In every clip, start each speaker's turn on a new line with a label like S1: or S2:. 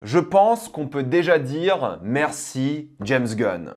S1: Je pense qu'on peut déjà dire merci James Gunn.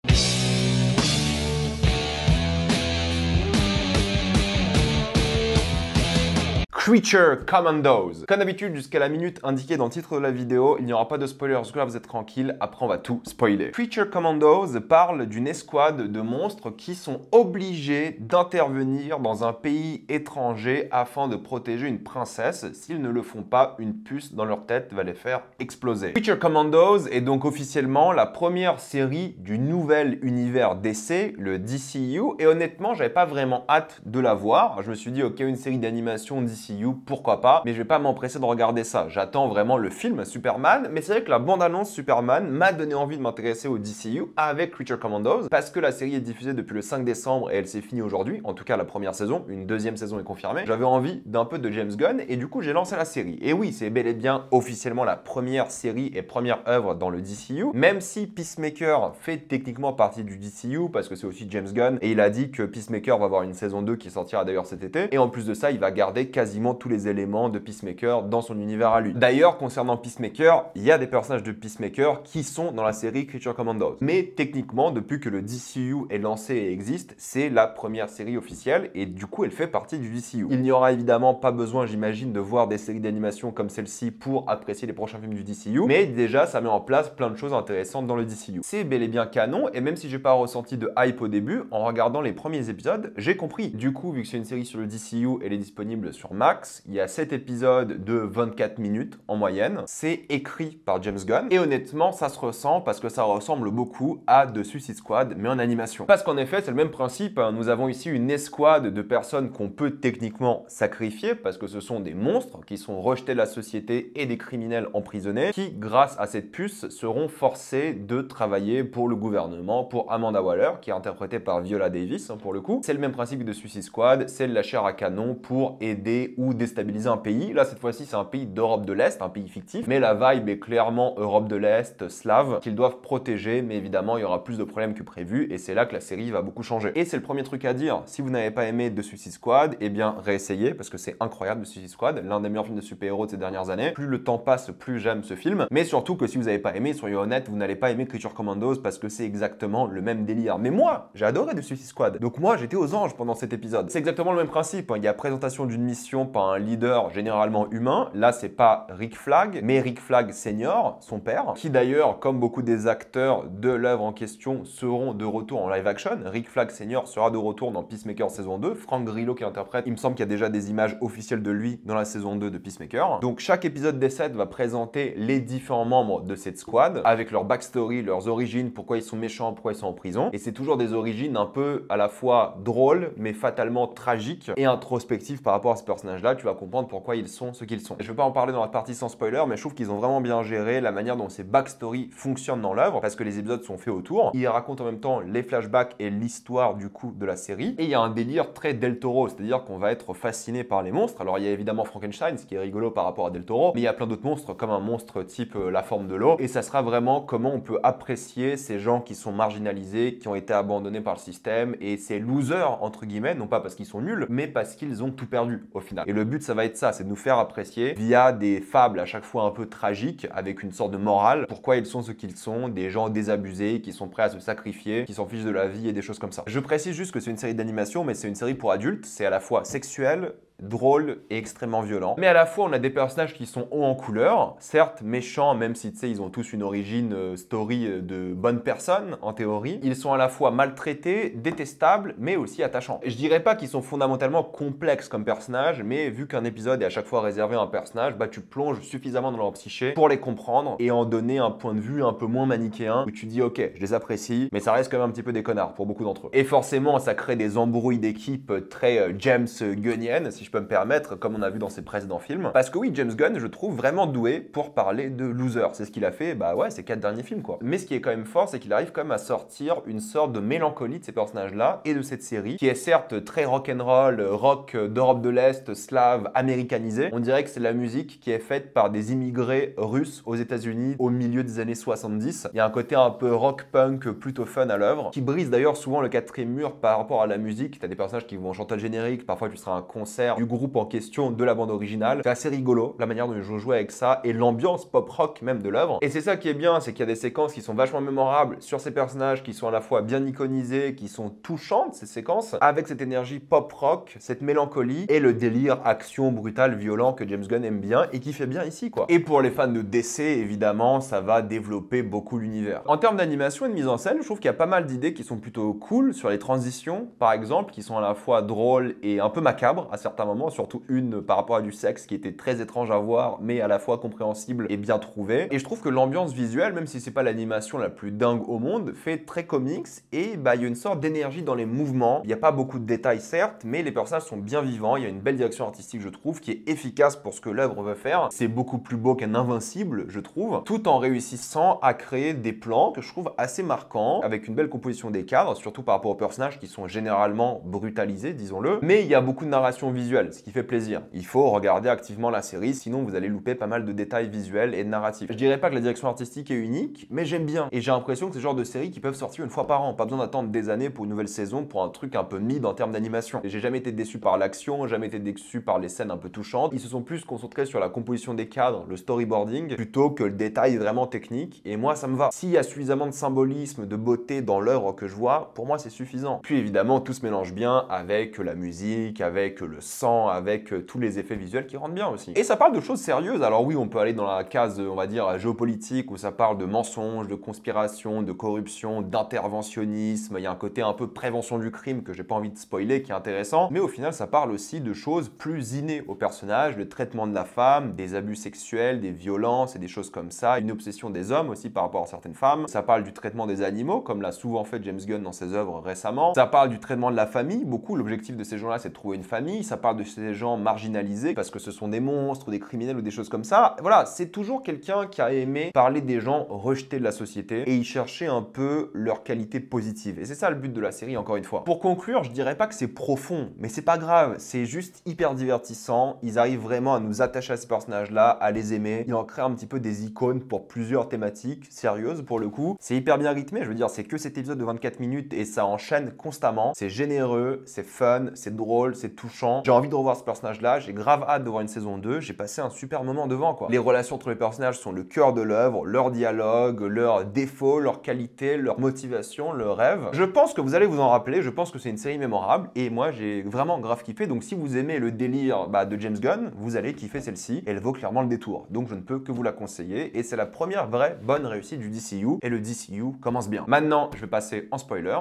S1: Creature Commandos. Comme d'habitude, jusqu'à la minute indiquée dans le titre de la vidéo, il n'y aura pas de spoilers, parce que là vous êtes tranquille, après on va tout spoiler. Creature Commandos parle d'une escouade de monstres qui sont obligés d'intervenir dans un pays étranger afin de protéger une princesse. S'ils ne le font pas, une puce dans leur tête va les faire exploser. Creature Commandos est donc officiellement la première série du nouvel univers DC, le DCU, et honnêtement, j'avais pas vraiment hâte de la voir. Je me suis dit, ok, une série d'animation DCU, pourquoi pas, mais je vais pas m'empresser de regarder ça. J'attends vraiment le film Superman, mais c'est vrai que la bande-annonce Superman m'a donné envie de m'intéresser au DCU avec Creature Commandos, parce que la série est diffusée depuis le 5 décembre et elle s'est finie aujourd'hui, en tout cas la première saison, une deuxième saison est confirmée. J'avais envie d'un peu de James Gunn et du coup j'ai lancé la série. Et oui, c'est bel et bien officiellement la première série et première œuvre dans le DCU, même si Peacemaker fait techniquement partie du DCU, parce que c'est aussi James Gunn, et il a dit que Peacemaker va avoir une saison 2 qui sortira d'ailleurs cet été, et en plus de ça, il va garder quasiment tous les éléments de Peacemaker dans son univers à lui. D'ailleurs, concernant Peacemaker, il y a des personnages de Peacemaker qui sont dans la série Creature Commandos. Mais techniquement, depuis que le DCU est lancé et existe, c'est la première série officielle et du coup, elle fait partie du DCU. Il n'y aura évidemment pas besoin, j'imagine, de voir des séries d'animation comme celle-ci pour apprécier les prochains films du DCU, mais déjà, ça met en place plein de choses intéressantes dans le DCU. C'est bel et bien canon et même si j'ai pas ressenti de hype au début, en regardant les premiers épisodes, j'ai compris. Du coup, vu que c'est une série sur le DCU, elle est disponible sur Max. Il y a 7 épisodes de 24 minutes en moyenne. C'est écrit par James Gunn. Et honnêtement, ça se ressent parce que ça ressemble beaucoup à The Suicide Squad, mais en animation. Parce qu'en effet, c'est le même principe. Nous avons ici une escouade de personnes qu'on peut techniquement sacrifier parce que ce sont des monstres qui sont rejetés de la société et des criminels emprisonnés qui, grâce à cette puce, seront forcés de travailler pour le gouvernement, pour Amanda Waller, qui est interprétée par Viola Davis, pour le coup. C'est le même principe de Suicide Squad, c'est la chair à canon pour aider ou déstabiliser un pays. Là, cette fois-ci, c'est un pays d'Europe de l'Est, un pays fictif, mais la vibe est clairement Europe de l'Est, slave, qu'ils doivent protéger, mais évidemment, il y aura plus de problèmes que prévu, et c'est là que la série va beaucoup changer. Et c'est le premier truc à dire, si vous n'avez pas aimé The Suicide Squad, eh bien, réessayez, parce que c'est incroyable, The Suicide Squad, l'un des meilleurs films de super-héros de ces dernières années. Plus le temps passe, plus j'aime ce film, mais surtout que si vous n'avez pas aimé, soyez honnête, vous n'allez pas aimer Creature Commandos, parce que c'est exactement le même délire. Mais moi, j'ai adoré The Suicide Squad, donc moi, j'étais aux anges pendant cet épisode. C'est exactement le même principe, il y a présentation d'une mission par un leader généralement humain. Là, c'est pas Rick Flag, mais Rick Flag senior, son père, qui d'ailleurs, comme beaucoup des acteurs de l'œuvre en question, seront de retour en live action. Rick Flag senior sera de retour dans Peacemaker saison 2. Frank Grillo qui interprète, il me semble qu'il y a déjà des images officielles de lui dans la saison 2 de Peacemaker. Donc chaque épisode des 7 va présenter les différents membres de cette squad, avec leur backstory, leurs origines, pourquoi ils sont méchants, pourquoi ils sont en prison. Et c'est toujours des origines un peu à la fois drôles, mais fatalement tragiques et introspectives par rapport à ce personnage-là. Tu vas comprendre pourquoi ils sont ce qu'ils sont. Je ne vais pas en parler dans la partie sans spoiler, mais je trouve qu'ils ont vraiment bien géré la manière dont ces backstories fonctionnent dans l'œuvre, parce que les épisodes sont faits autour. Ils racontent en même temps les flashbacks et l'histoire du coup de la série. Et il y a un délire très Del Toro, c'est-à-dire qu'on va être fasciné par les monstres. Alors il y a évidemment Frankenstein, ce qui est rigolo par rapport à Del Toro, mais il y a plein d'autres monstres, comme un monstre type la forme de l'eau. Et ça sera vraiment comment on peut apprécier ces gens qui sont marginalisés, qui ont été abandonnés par le système, et ces losers, entre guillemets, non pas parce qu'ils sont nuls, mais parce qu'ils ont tout perdu au final. Et le but, ça va être ça, c'est de nous faire apprécier via des fables à chaque fois un peu tragiques, avec une sorte de morale, pourquoi ils sont ce qu'ils sont, des gens désabusés, qui sont prêts à se sacrifier, qui s'en fichent de la vie et des choses comme ça. Je précise juste que c'est une série d'animation, mais c'est une série pour adultes, c'est à la fois sexuel, drôle et extrêmement violent. Mais à la fois, on a des personnages qui sont hauts en couleur, certes méchants, même si tu sais, ils ont tous une origine story de bonnes personnes, en théorie. Ils sont à la fois maltraités, détestables, mais aussi attachants. Et je dirais pas qu'ils sont fondamentalement complexes comme personnages, mais vu qu'un épisode est à chaque fois réservé à un personnage, bah tu plonges suffisamment dans leur psyché pour les comprendre et en donner un point de vue un peu moins manichéen, où tu dis ok, je les apprécie, mais ça reste quand même un petit peu des connards pour beaucoup d'entre eux. Et forcément, ça crée des embrouilles d'équipe très James Gunniennes, si je peux me permettre, comme on a vu dans ses précédents films. Parce que oui, James Gunn, je trouve vraiment doué pour parler de loser. C'est ce qu'il a fait, bah ouais, ces 4 derniers films, quoi. Mais ce qui est quand même fort, c'est qu'il arrive quand même à sortir une sorte de mélancolie de ces personnages-là et de cette série, qui est certes très rock'n'roll, rock d'Europe de l'Est, slave, américanisé. On dirait que c'est la musique qui est faite par des immigrés russes aux États-Unis au milieu des années 70. Il y a un côté un peu rock-punk plutôt fun à l'œuvre, qui brise d'ailleurs souvent le quatrième mur par rapport à la musique. T'as des personnages qui vont chanter le générique, parfois tu seras à un concert, du groupe en question de la bande originale. C'est assez rigolo la manière dont ils ont joué avec ça et l'ambiance pop-rock même de l'œuvre. Et c'est ça qui est bien, c'est qu'il y a des séquences qui sont vachement mémorables sur ces personnages qui sont à la fois bien iconisés, qui sont touchantes ces séquences, avec cette énergie pop-rock, cette mélancolie et le délire action brutal, violent que James Gunn aime bien et qui fait bien ici quoi. Et pour les fans de DC, évidemment, ça va développer beaucoup l'univers. En termes d'animation et de mise en scène, je trouve qu'il y a pas mal d'idées qui sont plutôt cool sur les transitions, par exemple, qui sont à la fois drôles et un peu macabres à certains moments, surtout une par rapport à du sexe qui était très étrange à voir, mais à la fois compréhensible et bien trouvée. Et je trouve que l'ambiance visuelle, même si c'est pas l'animation la plus dingue au monde, fait très comics et il y a une sorte d'énergie dans les mouvements. Il n'y a pas beaucoup de détails certes, mais les personnages sont bien vivants, il y a une belle direction artistique je trouve, qui est efficace pour ce que l'œuvre veut faire. C'est beaucoup plus beau qu'un Invincible, je trouve, tout en réussissant à créer des plans que je trouve assez marquants, avec une belle composition des cadres, surtout par rapport aux personnages qui sont généralement brutalisés, disons-le. Mais il y a beaucoup de narration visuelle, ce qui fait plaisir. Il faut regarder activement la série, sinon vous allez louper pas mal de détails visuels et de narratifs. Je dirais pas que la direction artistique est unique, mais j'aime bien. Et j'ai l'impression que c'est le genre de séries qui peuvent sortir une fois par an. Pas besoin d'attendre des années pour une nouvelle saison, pour un truc un peu mid en termes d'animation. Et j'ai jamais été déçu par l'action, jamais été déçu par les scènes un peu touchantes. Ils se sont plus concentrés sur la composition des cadres, le storyboarding, plutôt que le détail vraiment technique. Et moi, ça me va. S'il y a suffisamment de symbolisme, de beauté dans l'œuvre que je vois, pour moi, c'est suffisant. Puis évidemment, tout se mélange bien avec la musique, avec le sang, avec tous les effets visuels qui rendent bien aussi. Et ça parle de choses sérieuses. Alors oui, on peut aller dans la case, on va dire, géopolitique, où ça parle de mensonges, de conspiration, de corruption, d'interventionnisme. Il y a un côté un peu prévention du crime que j'ai pas envie de spoiler, qui est intéressant. Mais au final, ça parle aussi de choses plus innées au personnage, le traitement de la femme, des abus sexuels, des violences et des choses comme ça, une obsession des hommes aussi par rapport à certaines femmes. Ça parle du traitement des animaux, comme l'a souvent fait James Gunn dans ses œuvres récemment. Ça parle du traitement de la famille, beaucoup. L'objectif de ces gens-là, c'est de trouver une famille. Ça parle de ces gens marginalisés parce que ce sont des monstres, des criminels ou des choses comme ça. Voilà, c'est toujours quelqu'un qui a aimé parler des gens rejetés de la société et y chercher un peu leur qualité positive. Et c'est ça le but de la série, encore une fois. Pour conclure, je dirais pas que c'est profond, mais c'est pas grave. C'est juste hyper divertissant. Ils arrivent vraiment à nous attacher à ces personnages-là, à les aimer. Ils en créent un petit peu des icônes pour plusieurs thématiques sérieuses pour le coup. C'est hyper bien rythmé, je veux dire, c'est que cet épisode de 24 minutes et ça enchaîne constamment. C'est généreux, c'est fun, c'est drôle, c'est touchant. J'ai envie de revoir ce personnage-là, j'ai grave hâte de voir une saison 2. J'ai passé un super moment devant quoi. Les relations entre les personnages sont le cœur de l'œuvre, leur dialogue, leurs défauts, leurs qualités, leur motivation, leurs rêves. Je pense que vous allez vous en rappeler, je pense que c'est une série mémorable et moi j'ai vraiment grave kiffé. Donc si vous aimez le délire de James Gunn, vous allez kiffer celle-ci. Elle vaut clairement le détour. Donc je ne peux que vous la conseiller et c'est la première vraie bonne réussite du DCU et le DCU commence bien. Maintenant, je vais passer en spoiler.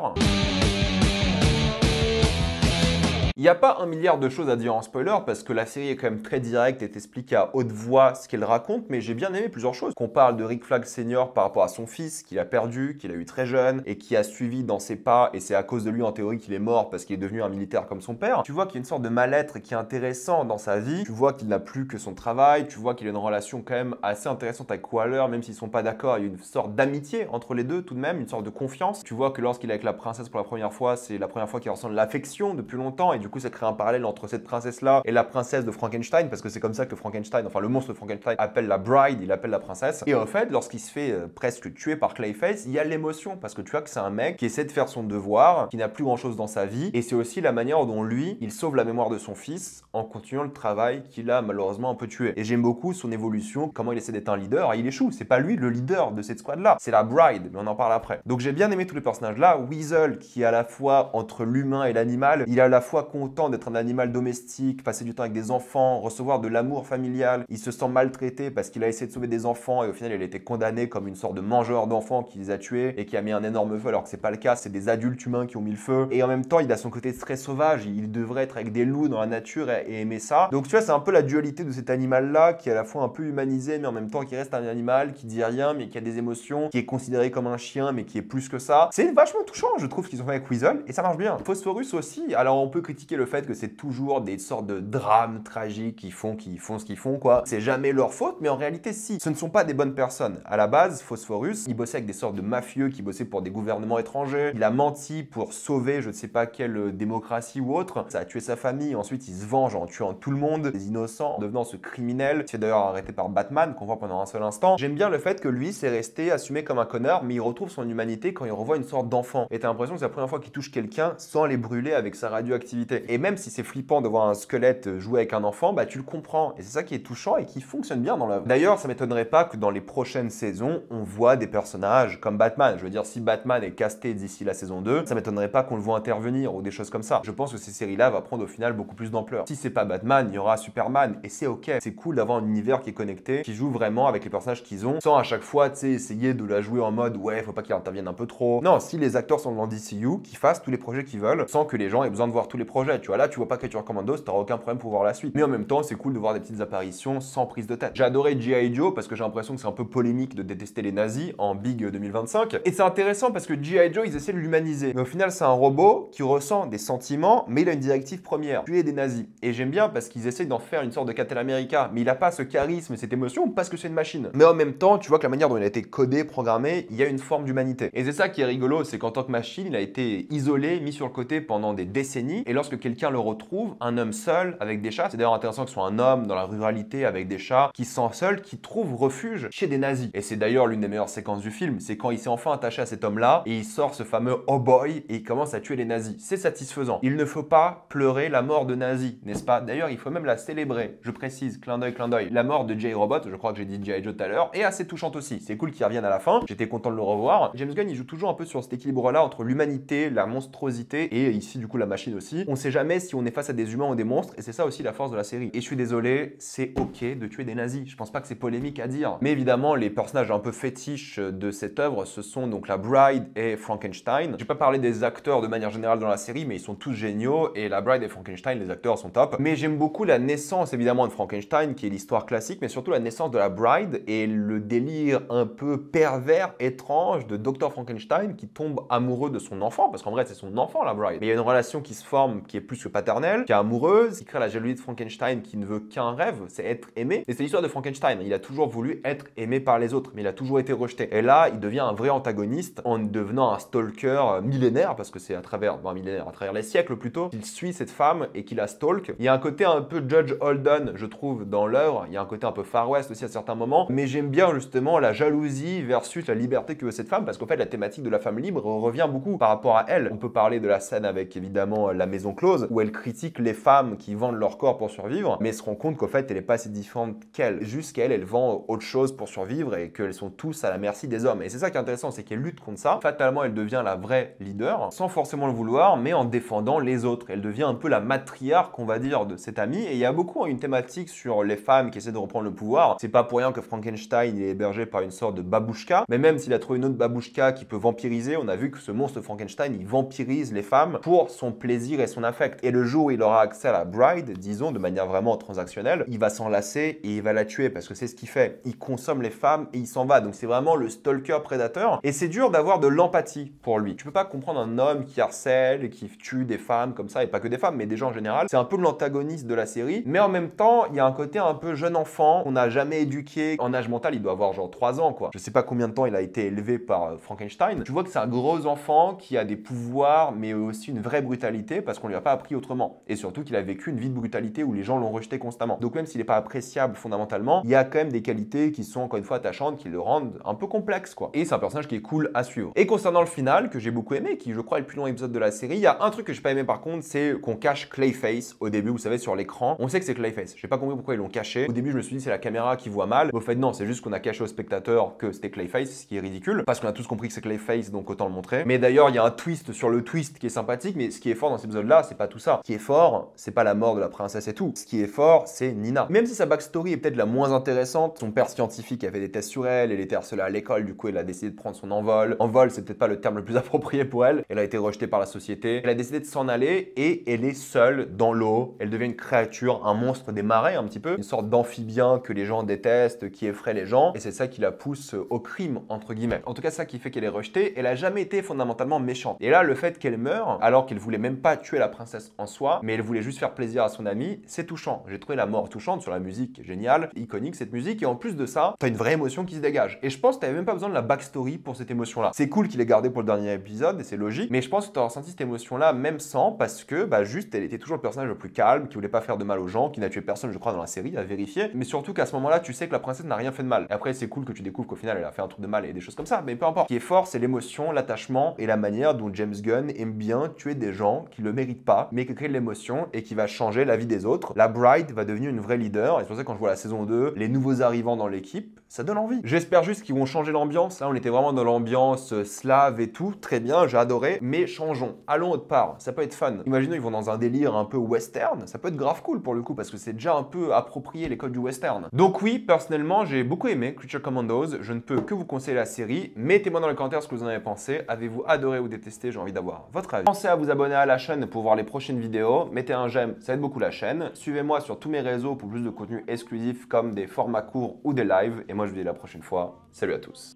S1: Il n'y a pas un milliard de choses à dire en spoiler parce que la série est quand même très directe et t'explique à haute voix ce qu'elle raconte, mais j'ai bien aimé plusieurs choses. Qu'on parle de Rick Flag Senior par rapport à son fils qu'il a perdu, qu'il a eu très jeune et qui a suivi dans ses pas et c'est à cause de lui en théorie qu'il est mort parce qu'il est devenu un militaire comme son père. Tu vois qu'il y a une sorte de mal-être qui est intéressant dans sa vie, tu vois qu'il n'a plus que son travail, tu vois qu'il a une relation quand même assez intéressante avec Waller, même s'ils sont pas d'accord, il y a une sorte d'amitié entre les deux tout de même, une sorte de confiance. Tu vois que lorsqu'il est avec la princesse pour la première fois, c'est la première fois qu'il ressent de l'affection depuis longtemps et du coup ça crée un parallèle entre cette princesse-là et la princesse de Frankenstein, parce que c'est comme ça que Frankenstein, enfin le monstre de Frankenstein appelle la bride, il appelle la princesse. Et en fait, lorsqu'il se fait presque tuer par Clayface, il y a l'émotion, parce que tu vois que c'est un mec qui essaie de faire son devoir, qui n'a plus grand-chose dans sa vie, et c'est aussi la manière dont lui, il sauve la mémoire de son fils en continuant le travail qu'il a malheureusement un peu tué. Et j'aime beaucoup son évolution, comment il essaie d'être un leader, et il échoue. C'est pas lui le leader de cette squad-là, c'est la bride, mais on en parle après. Donc j'ai bien aimé tous les personnages-là. Weasel, qui est à la fois entre l'humain et l'animal, il est à la fois content d'être un animal domestique, passer du temps avec des enfants, recevoir de l'amour familial. Il se sent maltraité parce qu'il a essayé de sauver des enfants et au final il a été condamné comme une sorte de mangeur d'enfants qui les a tués et qui a mis un énorme feu alors que c'est pas le cas, c'est des adultes humains qui ont mis le feu. Et en même temps il a son côté très sauvage, il devrait être avec des loups dans la nature et aimer ça. Donc tu vois c'est un peu la dualité de cet animal là qui est à la fois un peu humanisé mais en même temps qui reste un animal, qui dit rien mais qui a des émotions, qui est considéré comme un chien mais qui est plus que ça. C'est vachement touchant je trouve ce qu'ils ont fait avec Weasel et ça marche bien. Phosphorus aussi, alors on peut critiquer le fait que c'est toujours des sortes de drames tragiques qui font ce qu'ils font quoi. C'est jamais leur faute, mais en réalité si. Ce ne sont pas des bonnes personnes. À la base, Phosphorus, il bossait avec des sortes de mafieux qui bossaient pour des gouvernements étrangers. Il a menti pour sauver je ne sais pas quelle démocratie ou autre. Ça a tué sa famille. Ensuite, il se venge en tuant tout le monde, des innocents, en devenant ce criminel. C'est d'ailleurs arrêté par Batman qu'on voit pendant un seul instant. J'aime bien le fait que lui, c'est resté assumé comme un connard, mais il retrouve son humanité quand il revoit une sorte d'enfant. Et t'as l'impression que c'est la première fois qu'il touche quelqu'un sans les brûler avec sa radioactivité. monstruosité. Et même si c'est flippant de voir un squelette jouer avec un enfant, bah tu le comprends. Et c'est ça qui est touchant et qui fonctionne bien dans l'œuvre. D'ailleurs, ça m'étonnerait pas que dans les prochaines saisons, on voit des personnages comme Batman. Je veux dire, si Batman est casté d'ici la saison 2, ça m'étonnerait pas qu'on le voit intervenir ou des choses comme ça. Je pense que ces séries-là vont prendre au final beaucoup plus d'ampleur. Si c'est pas Batman, il y aura Superman et c'est ok. C'est cool d'avoir un univers qui est connecté, qui joue vraiment avec les personnages qu'ils ont, sans à chaque fois, tu sais, essayer de la jouer en mode ouais, faut pas qu'il intervienne un peu trop. Non, si les acteurs sont dans DCU, qu'ils fassent tous les projets qu'ils veulent, sans que les gens aient besoin de voir tous les projets. Tu vois, là, tu vois pas Creature Commandos, t'auras aucun problème pour voir la suite. Mais en même temps, c'est cool de voir des petites apparitions sans prise de tête. J'ai adoré G.I. Joe parce que j'ai l'impression que c'est un peu polémique de détester les nazis en Big 2025. Et c'est intéressant parce que G.I. Joe, ils essaient de l'humaniser. Mais au final, c'est un robot qui ressent des sentiments, mais il a une directive première, tuer des nazis. Et j'aime bien parce qu'ils essaient d'en faire une sorte de Captain America, mais il a pas ce charisme, cette émotion parce que c'est une machine. Mais en même temps, tu vois que la manière dont il a été codé, programmé, il y a une forme d'humanité. Et c'est ça qui est rigolo, c'est qu'en tant que machine, il a été isolé, mis sur le côté pendant des décennies. Et lorsque quelqu'un le retrouve, un homme seul avec des chats, c'est d'ailleurs intéressant que ce soit un homme dans la ruralité avec des chats qui se sent seul, qui trouve refuge chez des nazis. Et c'est d'ailleurs l'une des meilleures séquences du film, c'est quand il s'est enfin attaché à cet homme-là et il sort ce fameux oh boy et il commence à tuer les nazis. C'est satisfaisant. Il ne faut pas pleurer la mort de nazis, n'est-ce pas? D'ailleurs, il faut même la célébrer. Je précise, clin d'œil, clin d'œil. La mort de J. Robot, je crois que j'ai dit J. Joe tout à l'heure, est assez touchante aussi. C'est cool qu'il revienne à la fin. J'étais content de le revoir. James Gunn, il joue toujours un peu sur cet équilibre-là entre l'humanité, la monstruosité et ici, du coup, la machine aussi. On sait jamais si on est face à des humains ou des monstres et c'est ça aussi la force de la série. Et je suis désolé, c'est ok de tuer des nazis. Je pense pas que c'est polémique à dire. Mais évidemment, les personnages un peu fétiches de cette œuvre, ce sont donc la Bride et Frankenstein. Je vais pas parler des acteurs de manière générale dans la série, mais ils sont tous géniaux et la Bride et Frankenstein, les acteurs sont top. Mais j'aime beaucoup la naissance évidemment de Frankenstein, qui est l'histoire classique, mais surtout la naissance de la Bride et le délire un peu pervers, étrange de Dr. Frankenstein qui tombe amoureux de son enfant, parce qu'en vrai c'est son enfant la Bride. Mais il y a une relation qui se forme qui est plus que paternelle, qui est amoureuse, qui crée la jalousie de Frankenstein qui ne veut qu'un rêve, c'est être aimé. Et c'est l'histoire de Frankenstein, il a toujours voulu être aimé par les autres, mais il a toujours été rejeté. Et là, il devient un vrai antagoniste en devenant un stalker millénaire, parce que c'est à travers, bon, millénaire, à travers les siècles plutôt, qu'il suit cette femme et qu'il la stalk. Il y a un côté un peu Judge Holden, je trouve, dans l'œuvre. Il y a un côté un peu Far West aussi à certains moments. Mais j'aime bien justement la jalousie versus la liberté que veut cette femme, parce qu'en fait, la thématique de la femme libre revient beaucoup par rapport à elle. On peut parler de la scène avec évidemment la maison close, où elle critique les femmes qui vendent leur corps pour survivre, mais se rend compte qu'en fait, elle n'est pas assez différente qu'elle. Juste qu'elle, elle vend autre chose pour survivre et qu'elles sont tous à la merci des hommes. Et c'est ça qui est intéressant, c'est qu'elle lutte contre ça. Fatalement, elle devient la vraie leader, sans forcément le vouloir, mais en défendant les autres. Elle devient un peu la matriarche, on va dire, de cette amie. Et il y a beaucoup une thématique sur les femmes qui essaient de reprendre le pouvoir. C'est pas pour rien que Frankenstein est hébergé par une sorte de babouchka. Mais même s'il a trouvé une autre babouchka qui peut vampiriser, on a vu que ce monstre Frankenstein, il vampirise les femmes pour son plaisir et son affect. Et le jour où il aura accès à la Bride, disons, de manière vraiment transactionnelle, il va s'enlacer et il va la tuer parce que c'est ce qu'il fait. Il consomme les femmes et il s'en va. Donc c'est vraiment le stalker prédateur. Et c'est dur d'avoir de l'empathie pour lui. Tu peux pas comprendre un homme qui harcèle et qui tue des femmes comme ça, et pas que des femmes, mais des gens en général. C'est un peu l'antagoniste de la série. Mais en même temps, il y a un côté un peu jeune enfant qu'on n'a jamais éduqué. En âge mental, il doit avoir genre 3 ans, quoi. Je sais pas combien de temps il a été élevé par Frankenstein. Tu vois que c'est un gros enfant qui a des pouvoirs, mais aussi une vraie brutalité parce qu'on lui a pas appris autrement. Et surtout qu'il a vécu une vie de brutalité où les gens l'ont rejeté constamment. Donc même s'il n'est pas appréciable fondamentalement, il y a quand même des qualités qui sont encore une fois attachantes, qui le rendent un peu complexe, quoi. Et c'est un personnage qui est cool à suivre. Et concernant le final, que j'ai beaucoup aimé, qui je crois est le plus long épisode de la série, il y a un truc que j'ai pas aimé par contre, c'est qu'on cache Clayface au début, vous savez, sur l'écran. On sait que c'est Clayface. J'ai pas compris pourquoi ils l'ont caché. Au début, je me suis dit c'est la caméra qui voit mal. Mais au fait, non, c'est juste qu'on a caché au spectateur que c'était Clayface, ce qui est ridicule, parce qu'on a tous compris que c'est Clayface, donc autant le montrer. Mais d'ailleurs, il y a un twist sur le twist qui est sympathique, mais ce qui est fort dans cet épisode-là, c'est pas tout ça. Ce qui est fort, c'est pas la mort de la princesse et tout. Ce qui est fort, c'est Nina. Même si sa backstory est peut-être la moins intéressante, son père scientifique a fait des tests sur elle était harcelée à l'école, du coup elle a décidé de prendre son envol. Envol, c'est peut-être pas le terme le plus approprié pour elle. Elle a été rejetée par la société. Elle a décidé de s'en aller et elle est seule dans l'eau. Elle devient une créature, un monstre des marais un petit peu, une sorte d'amphibien que les gens détestent, qui effraie les gens, et c'est ça qui la pousse au crime, entre guillemets. En tout cas, ça qui fait qu'elle est rejetée. Elle a jamais été fondamentalement méchante. Et là, le fait qu'elle meure, alors qu'elle voulait même pas tuer la princesse en soi, mais elle voulait juste faire plaisir à son ami, c'est touchant. J'ai trouvé la mort touchante sur la musique, qui est géniale, iconique cette musique, et en plus de ça, t'as une vraie émotion qui se dégage. Et je pense que t'avais même pas besoin de la backstory pour cette émotion-là. C'est cool qu'il ait gardé pour le dernier épisode, et c'est logique, mais je pense que t'auras ressenti cette émotion-là même sans, parce que, bah, juste, elle était toujours le personnage le plus calme, qui voulait pas faire de mal aux gens, qui n'a tué personne, je crois, dans la série, à vérifier, mais surtout qu'à ce moment-là, tu sais que la princesse n'a rien fait de mal. Et après, c'est cool que tu découvres qu'au final, elle a fait un truc de mal et des choses comme ça, mais peu importe. Ce qui est fort, c'est l'émotion, l'attachement et la manière dont James Gunn aime bien tuer des gens qui le méritent mérite pas, mais qui crée de l'émotion et qui va changer la vie des autres. La Bride va devenir une vraie leader et c'est pour ça que quand je vois la saison 2, les nouveaux arrivants dans l'équipe, ça donne envie. J'espère juste qu'ils vont changer l'ambiance. Là, on était vraiment dans l'ambiance slave et tout. Très bien, j'ai adoré. Mais changeons. Allons autre part. Ça peut être fun. Imaginons ils vont dans un délire un peu western. Ça peut être grave cool pour le coup parce que c'est déjà un peu approprié les codes du western. Donc oui, personnellement, j'ai beaucoup aimé Creature Commandos. Je ne peux que vous conseiller la série. Mettez-moi dans les commentaires ce que vous en avez pensé. Avez-vous adoré ou détesté? J'ai envie d'avoir votre avis. Pensez à vous abonner à la chaîne pour voir les prochaines vidéos. Mettez un j'aime, ça aide beaucoup la chaîne. Suivez-moi sur tous mes réseaux pour plus de contenu exclusif comme des formats courts ou des lives. Et moi, je vous dis à la prochaine fois. Salut à tous.